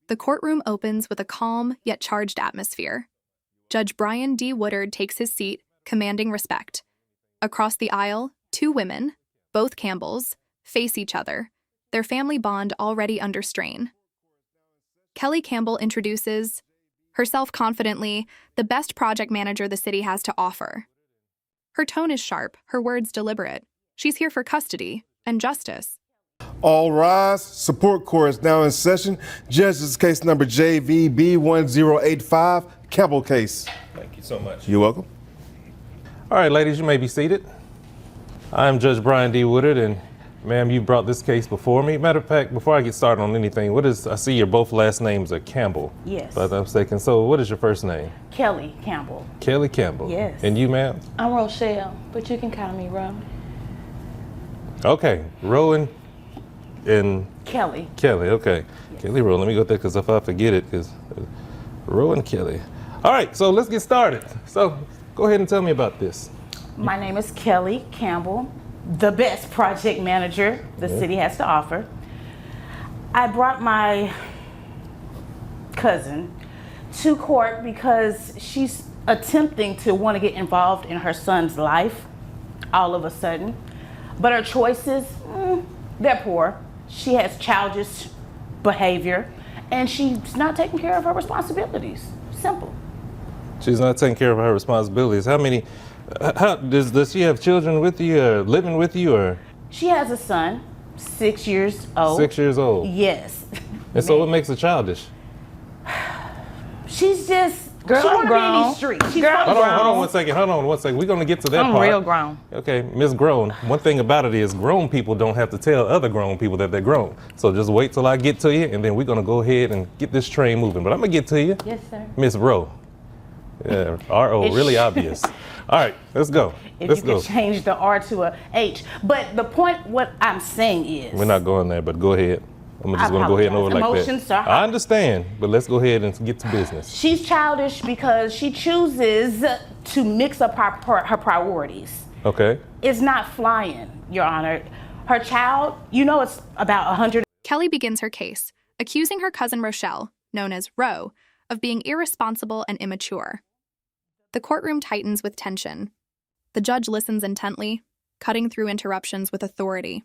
The courtroom opens with a calm yet charged atmosphere. Judge Brian D. Woodard takes his seat, commanding respect. Across the aisle, two women, both Campbells, face each other, their family bond already under strain. Kelly Campbell introduces herself confidently, the best project manager the city has to offer. Her tone is sharp, her words deliberate. She's here for custody and justice. All rise. Support court is now in session. Judge's case number JVB1085, Campbell case. Thank you so much. You're welcome. All right, ladies, you may be seated. I'm Judge Brian D. Woodard, and ma'am, you brought this case before me. Matter of fact, before I get started on anything, I see your both last names are Campbell. Yes. If I'm not mistaken. So what is your first name? Kelly Campbell. Kelly Campbell. Yes. And you, ma'am? I'm Rochelle, but you can call me Ro. Okay, Rowan and Kelly. Kelly, okay. Yes. Kelly Rowan, let me go there because if I forget it, because Rowan Kelly. All right, so let's get started. So go ahead and tell me about this. My name is Kelly Campbell, the best project manager the city has to offer. I brought my cousin to court because she's attempting to want to get involved in her son's life all of a sudden. But her choices, they're poor. She has childish behavior and she's not taking care of her responsibilities. Simple. She's not taking care of her responsibilities. Does she have children with you or living with you or? She has a son, 6 years old. 6 years old? Yes. And so what makes her childish? She's just, girl, she I'm wanna be in grown. these streets. She's Girl, grown. Hold on one second. We're gonna get to that I'm part. real grown. Okay, Miss Grown, one thing about it is grown people don't have to tell other grown people that they're grown. So just wait till I get to you and then we're gonna go ahead and get this train moving. But I'm gonna get to you. Yes, sir. Miss Rowe. Yeah, R-O, really obvious. All right, let's go. If Let's you go. could change the R to a H. But the point, what I'm saying is. We're not going there, but go ahead. I'm just gonna go ahead and over like Emotions that. are I understand, but let's go ahead and get to business. She's childish because she chooses to mix up her priorities. Okay. It's not flying, Your Honor. Her child, it's about 100. Kelly begins her case, accusing her cousin Rochelle, known as Ro, of being irresponsible and immature. The courtroom tightens with tension. The judge listens intently, cutting through interruptions with authority.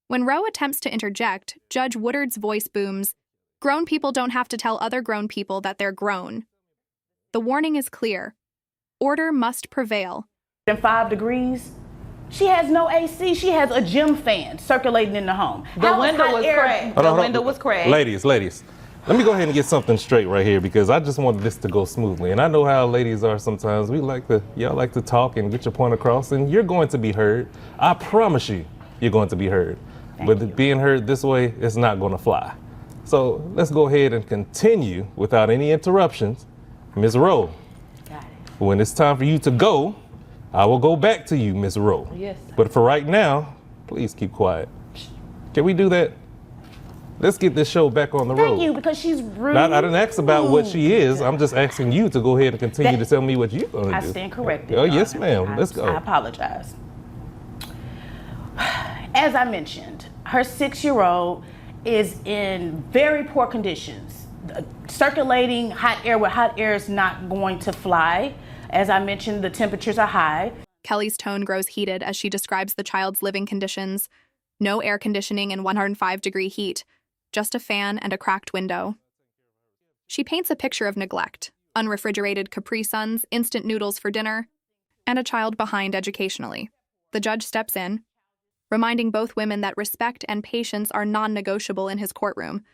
When Ro attempts to interject, Judge Woodard's voice booms, "Grown people don't have to tell other grown people that they're grown." The warning is clear. Order must prevail. 5 degrees. She has no AC. She has a gym fan circulating in the home. The window was cracked. The window was cracked. Ladies, let me go ahead and get something straight right here because I just wanted this to go smoothly. And I know how ladies are sometimes. Y'all like to talk and get your point across, and you're going to be heard. I promise you're going to be heard. But being heard this way, it's not going to fly. So let's go ahead and continue without any interruptions. Ms. Rowe, Got it. when it's time for you to go, I will go back to you, Ms. Rowe. Yes. But for right now, please keep quiet. Can we do that? Let's get this show back on the road. Thank you, because she's rude. I didn't ask about what she is. I'm just asking you to go ahead and continue to tell me what you're going to do. I stand corrected. Oh, Your yes, Honor. ma'am. Let's go. I apologize. As I mentioned, her 6-year-old is in very poor conditions. Circulating hot air with hot air is not going to fly. As I mentioned, the temperatures are high. Kelly's tone grows heated as she describes the child's living conditions. No air conditioning in 105-degree heat, just a fan and a cracked window. She paints a picture of neglect, unrefrigerated Capri Suns, instant noodles for dinner, and a child behind educationally. The judge steps in, reminding both women that respect and patience are non-negotiable in his courtroom.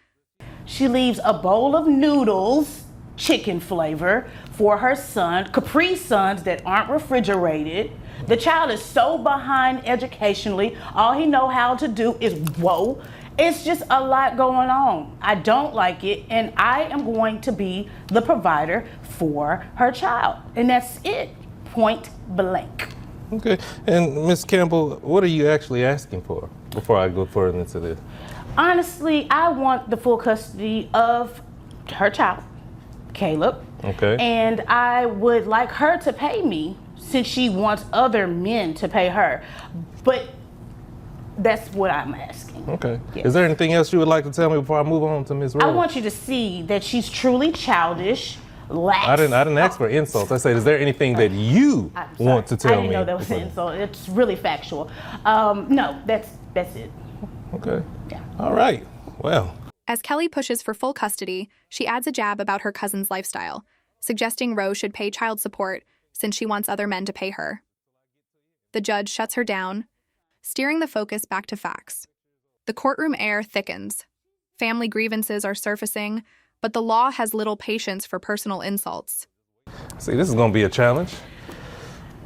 She leaves a bowl of noodles, chicken flavor, for her son, Capri Suns that aren't refrigerated. The child is so behind educationally, all he know how to do is whoa. It's just a lot going on. I don't like it, and I am going to be the provider for her child. And that's it, point blank. Okay. And Ms. Campbell, what are you actually asking for before I go further into this? Honestly, I want the full custody of her child, Caleb. Okay. And I would like her to pay me since she wants other men to pay her. But That's what I'm asking. Okay. Yes. Is there anything else you would like to tell me before I move on to Ms. Rose? I want you to see that she's truly childish, lax. I didn't ask for insults. I said, is there anything that you want to tell me? I didn't know that was an insult. It's really factual. No, that's it. Okay. Yeah. All right. Well. As Kelly pushes for full custody, she adds a jab about her cousin's lifestyle, suggesting Rose should pay child support since she wants other men to pay her. The judge shuts her down, steering the focus back to facts. The courtroom air thickens. Family grievances are surfacing, but the law has little patience for personal insults. See, this is going to be a challenge.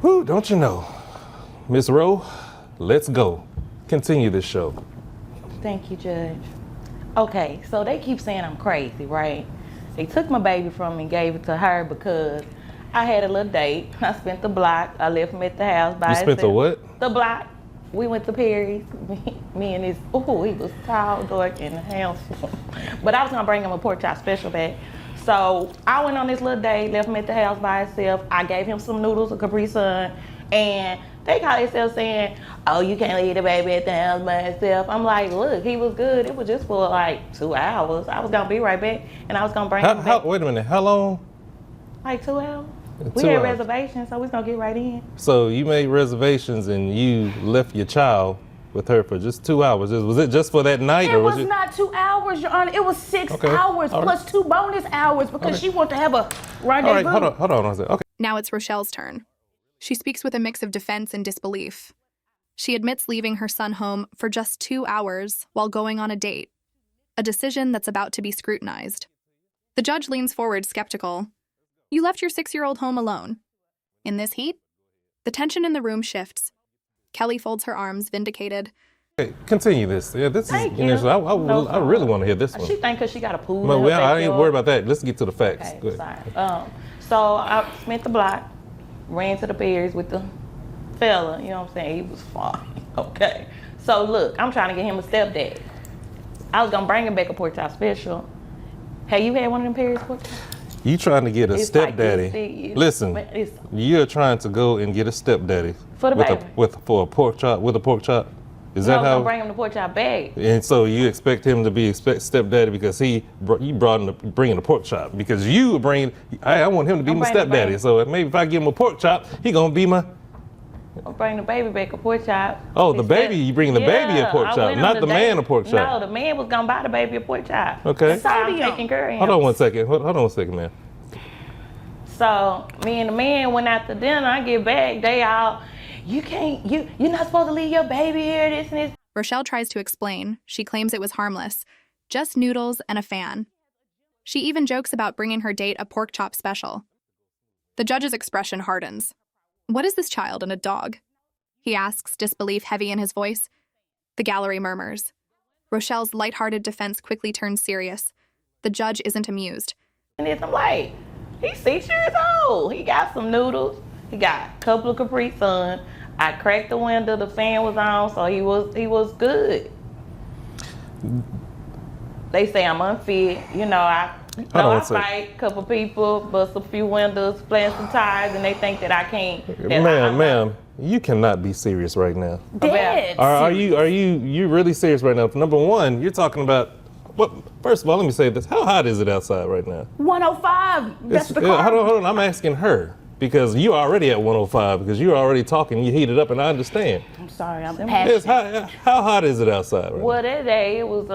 Whew, don't you know? Miss Rowe, let's go. Continue this show. Thank you, Judge. Okay, so they keep saying I'm crazy, right? They took my baby from me and gave it to her because I had a little date. I spent the block. I left him at the house by himself. You spent the what? The block. We went to Perry's. Me and his, he was tall, dark, and handsome. But I was gonna bring him a pork chop special back. So I went on this little date, left him at the house by himself. I gave him some noodles, a Capri Sun, and they call themselves saying, oh, you can't leave the baby at the house by himself. I'm like, look, he was good. It was just for like 2 hours. I was gonna be right back, and I was gonna bring him back. Wait a minute, how long? Like 2 hours. We 2 had hours. reservations, so we was gonna get right in. So you made reservations and you left your child with her for just 2 hours. Was it just for that night? It was not 2 hours, Your Honor. It was 6 hours plus 2 bonus hours because she wanted to have a rendezvous. All right, hold on one second. Okay. Now it's Rochelle's turn. She speaks with a mix of defense and disbelief. She admits leaving her son home for just 2 hours while going on a date, a decision that's about to be scrutinized. The judge leans forward skeptical. You left your 6-year-old home alone. In this heat? The tension in the room shifts. Kelly folds her arms, vindicated. Okay, continue this. Yeah, this Thank is. you. I really want to hear this one. She think because she got a pool. Well, in her I ain't backyard. worried about that. Let's get to the facts. Okay, Go ahead. sorry. So I spent the block, ran to the Perry's with the fella. You know what I'm saying? He was fine. Okay. So look, I'm trying to get him a stepdad. I was gonna bring him back a pork chop special. Have you had one of them Perry's pork chops? You trying to get a It's stepdaddy? like this, Listen, you're trying to go and get a stepdaddy For the baby. for a pork chop with a pork chop. Is No, that I'm how? gonna bring him the pork chop bag. And so you expect him to be stepdaddy because you brought him bringing a pork chop because you bringing. I want him to be I'm my bringing the stepdaddy. baby. So maybe if I give him a pork chop, he gonna be my. I'm bringing the baby back a pork chop. Oh, the baby, you bringing the baby a pork I chop, went not on the man a pork chop. No, the man was gonna buy the baby a pork chop. Okay. That's how I'm taking care of him. Hold on one second. Hold on one second, man. So me and the man went out to dinner. I get back, they all, you're not supposed to leave your baby here, this and this. Rochelle tries to explain. She claims it was harmless. Just noodles and a fan. She even jokes about bringing her date a pork chop special. The judge's expression hardens. What is this child and a dog? He asks, disbelief heavy in his voice. The gallery murmurs. Rochelle's lighthearted defense quickly turns serious. The judge isn't amused. And then I'm like, he's 6 years old. He got some noodles. He got a couple of Capri Sun. I cracked the window, the fan was on, so he was good. They say I'm unfit. You know, I fight a couple people, bust a few windows, plant some tires, and they think that I can't. Ma'am, you cannot be serious right now. Dead. Are you really serious right now? Number one, you're talking about. Well, first of all, let me say this. How hot is it outside right now? 105. That's the car. Hold on. I'm asking her because you're already at 105 because you're already talking. You heated up, and I understand. I'm sorry, I'm It's passionate. how hot is it outside right now? Well, that day it was,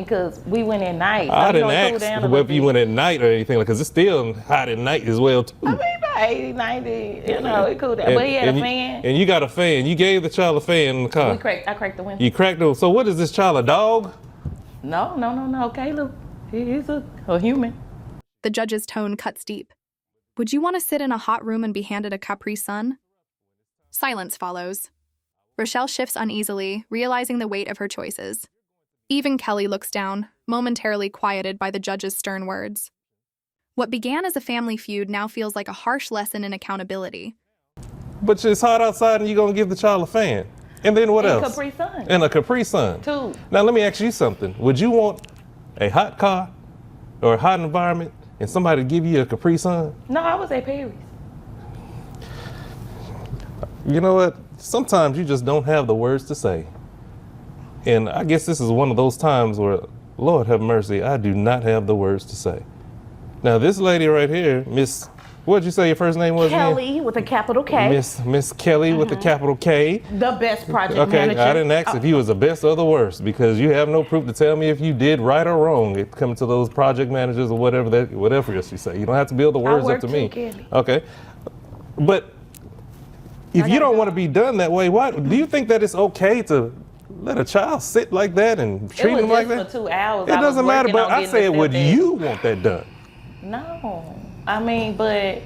cause we went at night. I didn't It cooled down ask a whether little you bit. went at night or anything, because it's still hot at night as well, too. I mean, about 80, 90, it cooled down. But he had a fan. And you got a fan. You gave the child a fan in the car. I cracked the window. You cracked it. So what is this child, a dog? No, Caleb. He's a human. The judge's tone cuts deep. Would you want to sit in a hot room and be handed a Capri Sun? Silence follows. Rochelle shifts uneasily, realizing the weight of her choices. Even Kelly looks down, momentarily quieted by the judge's stern words. What began as a family feud now feels like a harsh lesson in accountability. But it's hot outside and you're going to give the child a fan. And then what else? Capri Sun. And a Capri Sun. Two. Now let me ask you something. Would you want a hot car or a hot environment and somebody to give you a Capri Sun? No, I was at Perry's. You know what? Sometimes you just don't have the words to say. And I guess this is one of those times where, Lord have mercy, I do not have the words to say. Now this lady right here, Miss, what'd you say your first name was? Kelly with a capital K. Miss Kelly with the capital K. The best project Okay, manager. I didn't ask if you was the best or the worst because you have no proof to tell me if you did right or wrong. It comes to those project managers or whatever else you say. You don't have to build the words up to me. Kelly. Okay, but if you don't want to be done that way, why do you think that it's okay to let a child sit like that and treat him like that? For 2 hours. It doesn't matter, but I said, would you want that done? No. I mean, but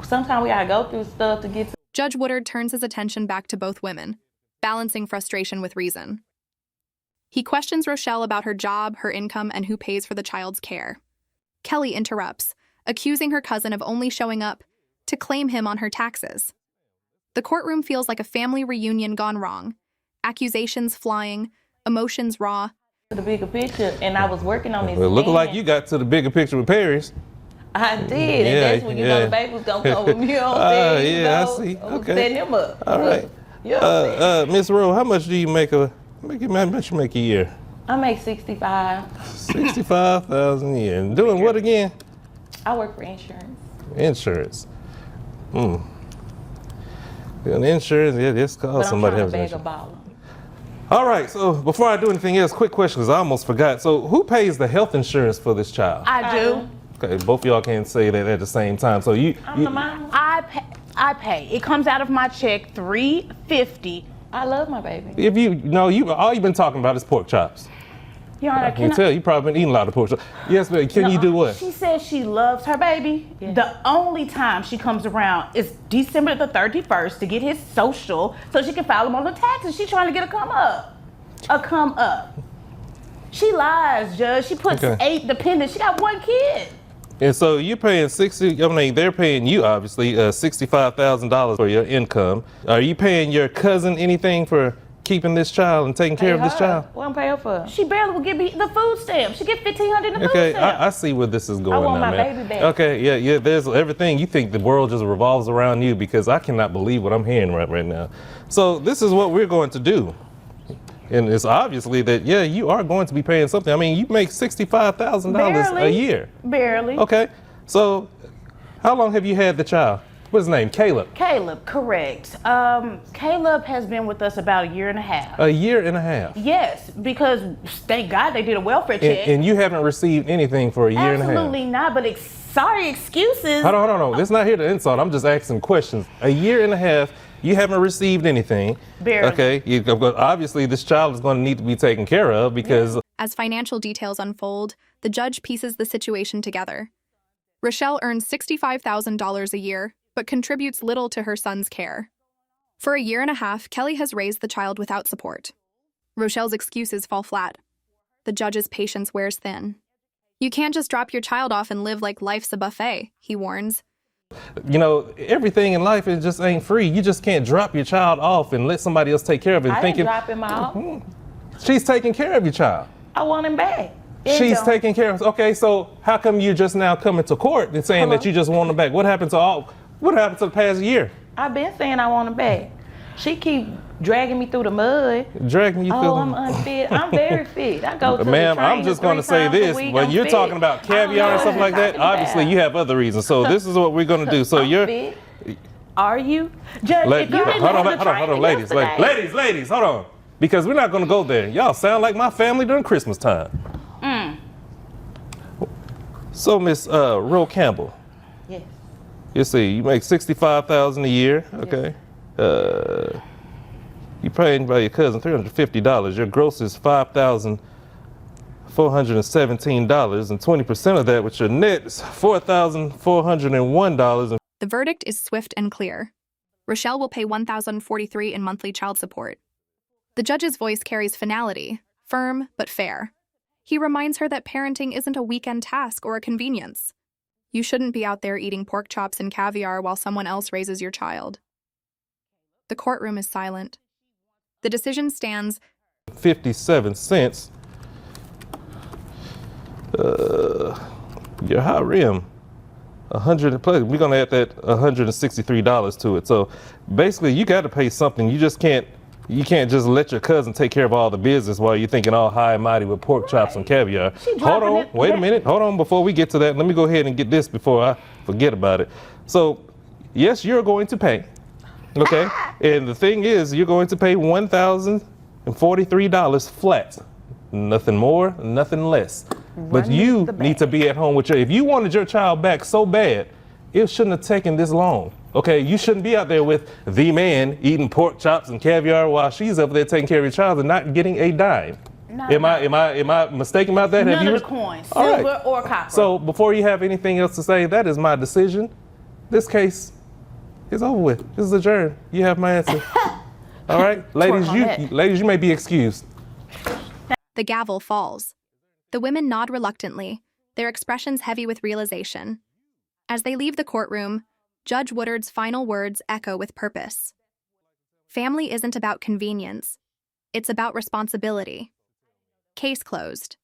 sometimes we gotta go through stuff to get to. Judge Woodard turns his attention back to both women, balancing frustration with reason. He questions Rochelle about her job, her income, and who pays for the child's care. Kelly interrupts, accusing her cousin of only showing up to claim him on her taxes. The courtroom feels like a family reunion gone wrong. Accusations flying, emotions raw. The bigger picture, and I was working on this. Well, it looked like you got to the bigger picture with Perry's. I did, and that's when you know the baby was gonna come with me on there. Yeah, I see. Okay. Setting him up. All right. Miss Rowe, how much do you make how much you make a year? I make 65. 65,000 a year. And doing what again? I work for insurance. Insurance. And insurance, yeah, this But costs I'm somebody trying else. to bag a baller. All right, so before I do anything else, quick question, because I almost forgot. So who pays the health insurance for this child? I do. Okay, both of y'all can't say that at the same time. So I'm the mama. I pay. It comes out of my check, $350. I love my baby. if all you've been talking about is pork chops. Your Honor, I can tell you probably been eating a lot of pork chops. Yes, but can you do what? She says she loves her baby. Yeah. The only time she comes around is December the 31st to get his social so she can file him on the taxes. She's trying to get a come up. A come up. She lies, Judge. She puts 8 dependents. She got 1 kid. And so you're paying they're paying you obviously $65,000 for your income. Are you paying your cousin anything for keeping this child and taking care of this child? What I'm paying for? She barely will give me the food stamp. She get $1,500 in the food Okay, stamp. I see where this is going I want now, my man. baby back. Okay, yeah, there's everything. You think the world just revolves around you because I cannot believe what I'm hearing right now. So this is what we're going to do. And it's obviously that, you are going to be paying something. I mean, you make $65,000 a year. Barely. Okay, so how long have you had the child? What's his name? Caleb. Caleb, correct. Caleb has been with us about 1.5 years. A year and a half. Yes, because thank God they did a welfare check. And you haven't received anything for a year and a half. Absolutely not, but sorry excuses. Hold on. It's not here to insult. I'm just asking questions. A year and a half, you haven't received anything. Barely. Okay, obviously this child is going to need to be taken care of because... As financial details unfold, the judge pieces the situation together. Rochelle earns $65,000 a year, but contributes little to her son's care. For 1.5 years, Kelly has raised the child without support. Rochelle's excuses fall flat. The judge's patience wears thin. You can't just drop your child off and live like life's a buffet, he warns. Everything in life just ain't free. You just can't drop your child off and let somebody else take care of it. I didn't drop him off. She's taking care of your child. I want him back. She's taking care of. Okay, so how come you just now coming to court and saying that you just want him back? What happened to the past year? I've been saying I want him back. She keep dragging me through the mud. Dragging you through. Oh, I'm unfit. I'm very fit. I go to Ma'am, the I'm just going to say this. When you're talking about caviar and stuff like that, obviously you have other reasons. So this is what we're going to do. So fit. Are you? Judge, if you didn't hold have the on, training ladies, hold on. Because we're not going to go there. Y'all sound like my family during Christmas time. So, Miss Roe Campbell. Yes. You see, you make $65,000 a year, okay? You paying by your cousin $350. Your gross is $5,417, and 20% of that, with your net, is $4,401. The verdict is swift and clear. Rochelle will pay $1,043 in monthly child support. The judge's voice carries finality, firm but fair. He reminds her that parenting isn't a weekend task or a convenience. You shouldn't be out there eating pork chops and caviar while someone else raises your child. The courtroom is silent. The decision stands 57 cents. Your high rim, 100 plus. We're gonna add that $163 to it. So basically, you got to pay something. You just can't You can't just let your cousin take care of all the business while you're thinking all high and mighty with pork chops and caviar. Hold on, wait a minute. Hold on, before we get to that, let me go ahead and get this before I forget about it. So, yes, you're going to pay, okay? And the thing is, you're going to pay $1,043 flat. Nothing more, nothing less. But you need to be at home with if you wanted your child back so bad, it shouldn't have taken this long. Okay, you shouldn't be out there with the man eating pork chops and caviar while she's up there taking care of your child and not getting a dime. Am I mistaken about that? None of the coins, silver or copper. So before you have anything else to say, that is my decision. This case is over with. This is adjourned. You have my answer. All right, ladies, you may be excused. The gavel falls. The women nod reluctantly, their expressions heavy with realization. As they leave the courtroom, Judge Woodard's final words echo with purpose. Family isn't about convenience. It's about responsibility. Case closed.